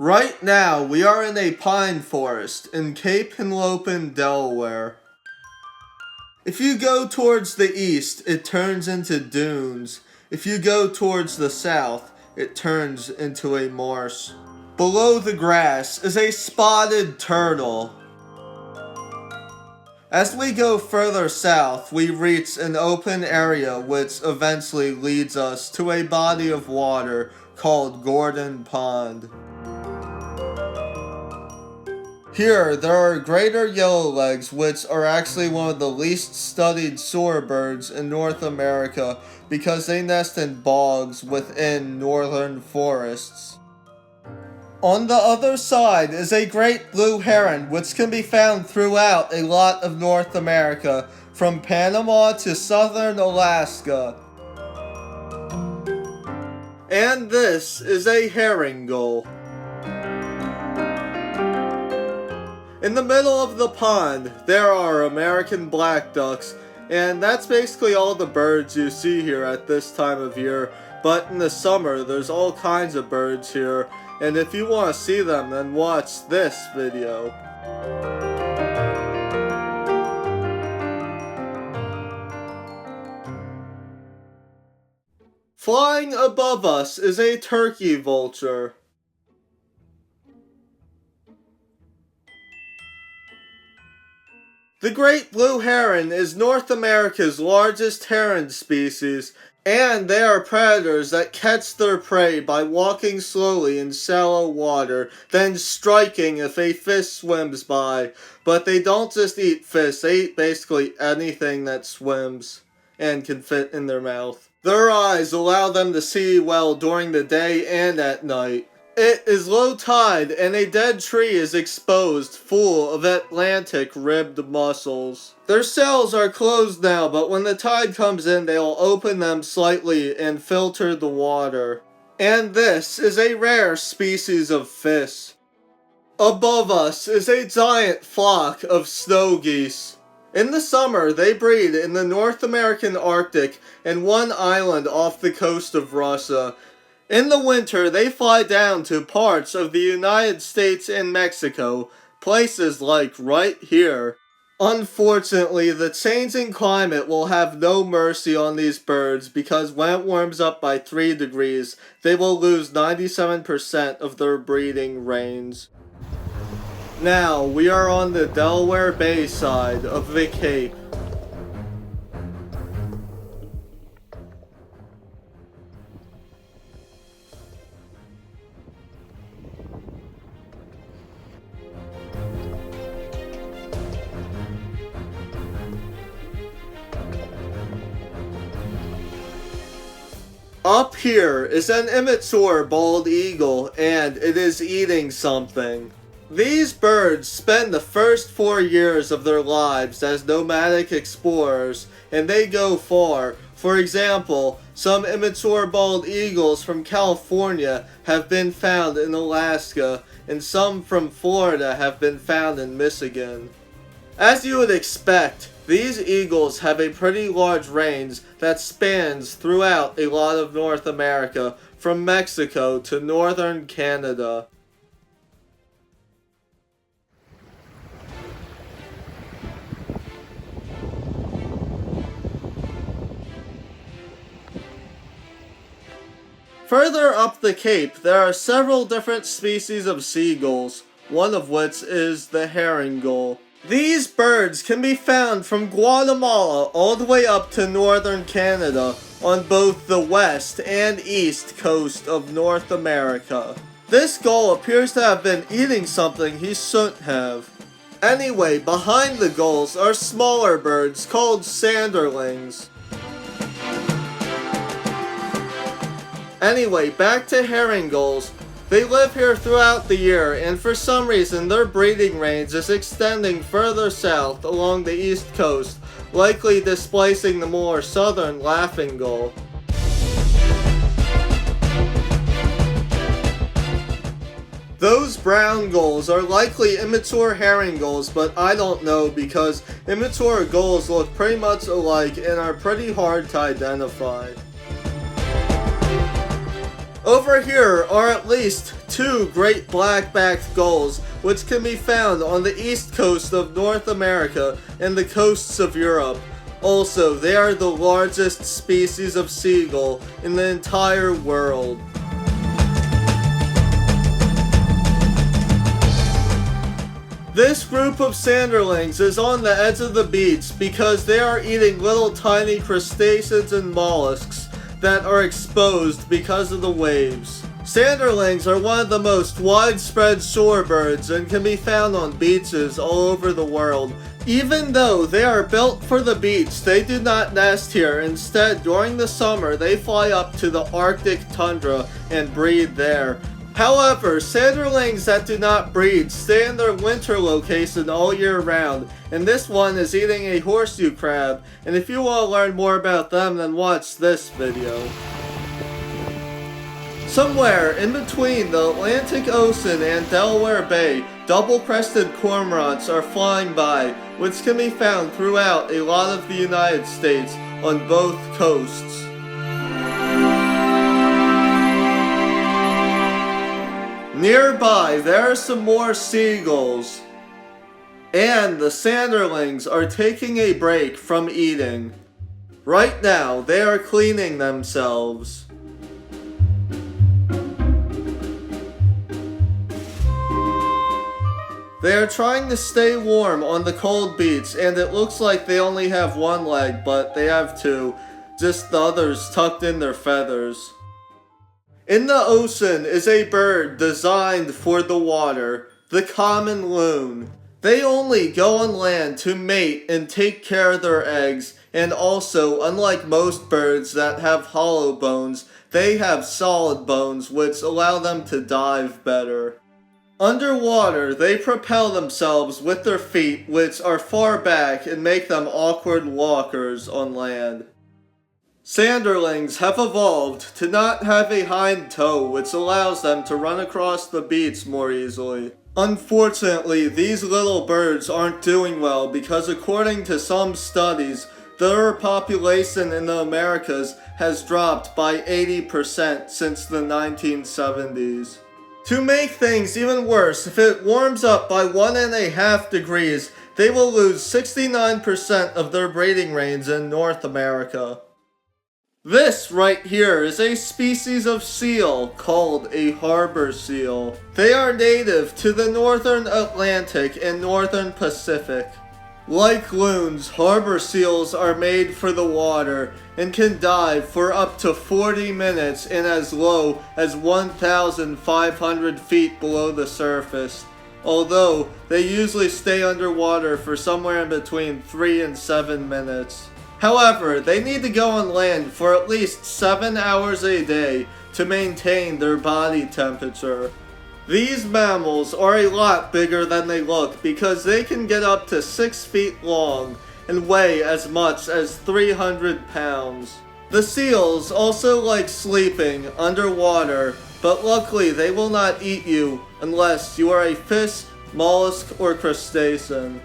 Right now, we are in a pine forest in Cape Henlopen, Delaware. If you go towards the east, it turns into dunes. If you go towards the south, it turns into a marsh. Below the grass is a spotted turtle. As we go further south, we reach an open area which eventually leads us to a body of water called Gordon Pond. Here, there are greater yellowlegs, which are actually one of the least studied shorebirds in North America because they nest in bogs within northern forests. On the other side is a great blue heron, which can be found throughout a lot of North America, from Panama to southern Alaska. And this is a herring gull. In the middle of the pond, there are American black ducks, and that's basically all the birds you see here at this time of year. But in the summer, there's all kinds of birds here, and if you want to see them, then watch this video. Flying above us is a turkey vulture. The great blue heron is North America's largest heron species, and they are predators that catch their prey by walking slowly in shallow water, then striking if a fish swims by. But they don't just eat fish, they eat basically anything that swims and can fit in their mouth. Their eyes allow them to see well during the day and at night. It is low tide and a dead tree is exposed full of Atlantic ribbed mussels. Their cells are closed now, but when the tide comes in, they'll open them slightly and filter the water. And this is a rare species of fish. Above us is a giant flock of snow geese. In the summer, they breed in the North American Arctic and one island off the coast of Russia. In the winter, they fly down to parts of the United States and Mexico, places like right here. Unfortunately, the changing climate will have no mercy on these birds because when it warms up by 3 degrees, they will lose 97% of their breeding range. Now, we are on the Delaware Bay side of the Cape. Up here is an immature bald eagle, and it is eating something. These birds spend the first 4 years of their lives as nomadic explorers, and they go far. For example, some immature bald eagles from California have been found in Alaska, and some from Florida have been found in Michigan. As you would expect, these eagles have a pretty large range that spans throughout a lot of North America, from Mexico to northern Canada. Further up the Cape, there are several different species of seagulls, one of which is the herring gull. These birds can be found from Guatemala all the way up to northern Canada on both the west and east coast of North America. This gull appears to have been eating something he shouldn't have. Anyway, behind the gulls are smaller birds called sanderlings. Anyway, back to herring gulls. They live here throughout the year, and for some reason their breeding range is extending further south along the east coast, likely displacing the more southern laughing gull. Those brown gulls are likely immature herring gulls, but I don't know because immature gulls look pretty much alike and are pretty hard to identify. Over here are at least 2 great black-backed gulls, which can be found on the east coast of North America and the coasts of Europe. Also, they are the largest species of seagull in the entire world. This group of sanderlings is on the edge of the beach because they are eating little tiny crustaceans and mollusks that are exposed because of the waves. Sanderlings are one of the most widespread shorebirds and can be found on beaches all over the world. Even though they are built for the beach, they do not nest here. Instead, during the summer, they fly up to the Arctic tundra and breed there. However, sanderlings that do not breed stay in their winter location all year round, and this one is eating a horseshoe crab. And if you want to learn more about them, then watch this video. Somewhere in between the Atlantic Ocean and Delaware Bay, double-crested cormorants are flying by, which can be found throughout a lot of the United States on both coasts. Nearby, there are some more seagulls, and the sanderlings are taking a break from eating. Right now, they are cleaning themselves. They are trying to stay warm on the cold beach, and it looks like they only have one leg, but they have 2, just the others tucked in their feathers. In the ocean is a bird designed for the water, the common loon. They only go on land to mate and take care of their eggs, and also, unlike most birds that have hollow bones, they have solid bones which allow them to dive better. Underwater, they propel themselves with their feet, which are far back and make them awkward walkers on land. Sanderlings have evolved to not have a hind toe, which allows them to run across the beach more easily. Unfortunately, these little birds aren't doing well because according to some studies, their population in the Americas has dropped by 80% since the 1970s. To make things even worse, if it warms up by 1.5 degrees, they will lose 69% of their breeding range in North America. This right here is a species of seal called a harbor seal. They are native to the northern Atlantic and northern Pacific. Like loons, harbor seals are made for the water and can dive for up to 40 minutes in as low as 1,500 feet below the surface, although they usually stay underwater for somewhere in between 3 and 7 minutes. However, they need to go on land for at least 7 hours a day to maintain their body temperature. These mammals are a lot bigger than they look because they can get up to 6 feet long and weigh as much as 300 pounds. The seals also like sleeping underwater, but luckily they will not eat you unless you are a fish, mollusk, or crustacean.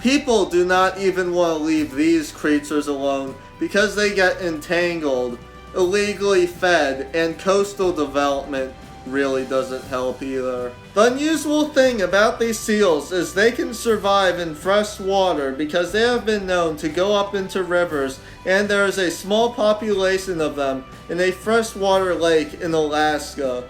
People do not even want to leave these creatures alone because they get entangled, illegally fed, and coastal development really doesn't help either. The unusual thing about these seals is they can survive in fresh water because they have been known to go up into rivers, and there is a small population of them in a freshwater lake in Alaska.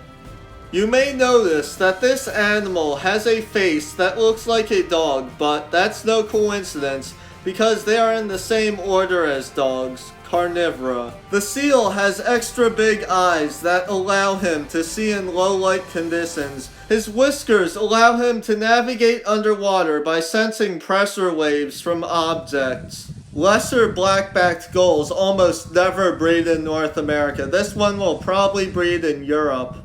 You may notice that this animal has a face that looks like a dog, but that's no coincidence because they are in the same order as dogs, carnivora. The seal has extra big eyes that allow him to see in low light conditions. His whiskers allow him to navigate underwater by sensing pressure waves from objects. Lesser black-backed gulls almost never breed in North America. This one will probably breed in Europe.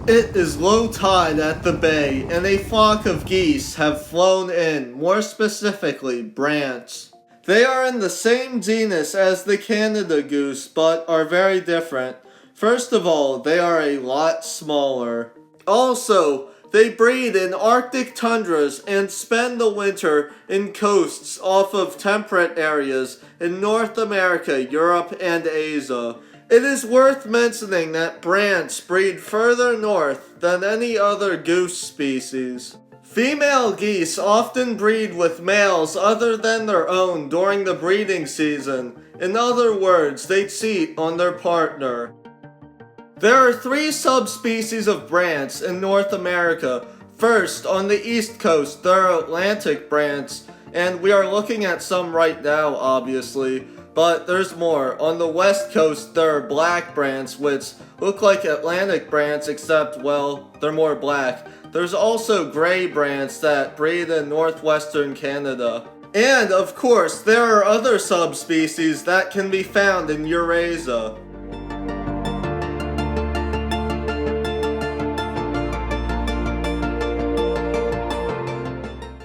It is low tide at the bay, and a flock of geese have flown in, more specifically, Brants. They are in the same genus as the Canada goose, but are very different. First of all, they are a lot smaller. Also, they breed in Arctic tundras and spend the winter in coasts off of temperate areas in North America, Europe, and Asia. It is worth mentioning that Brants breed further north than any other goose species. Female geese often breed with males other than their own during the breeding season. In other words, they cheat on their partner. There are 3 subspecies of Brants in North America. First, on the east coast, there are Atlantic Brants, and we are looking at some right now, obviously. But there's more. On the west coast, there are black Brants, which look like Atlantic Brants, except, well, they're more black. There's also gray Brants that breed in northwestern Canada. And, of course, there are other subspecies that can be found in Eurasia.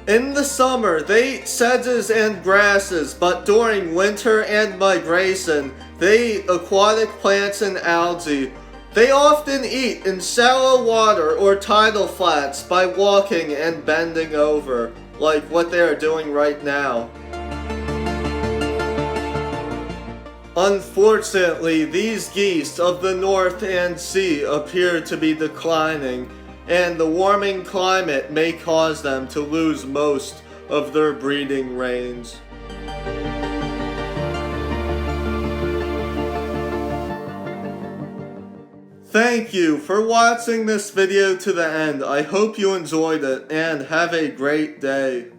In the summer, they eat sedges and grasses, but during winter and migration, they eat aquatic plants and algae. They often eat in shallow water or tidal flats by walking and bending over, like what they are doing right now. Unfortunately, these geese of the North and Sea appear to be declining, and the warming climate may cause them to lose most of their breeding range. Thank you for watching this video to the end. I hope you enjoyed it, and have a great day.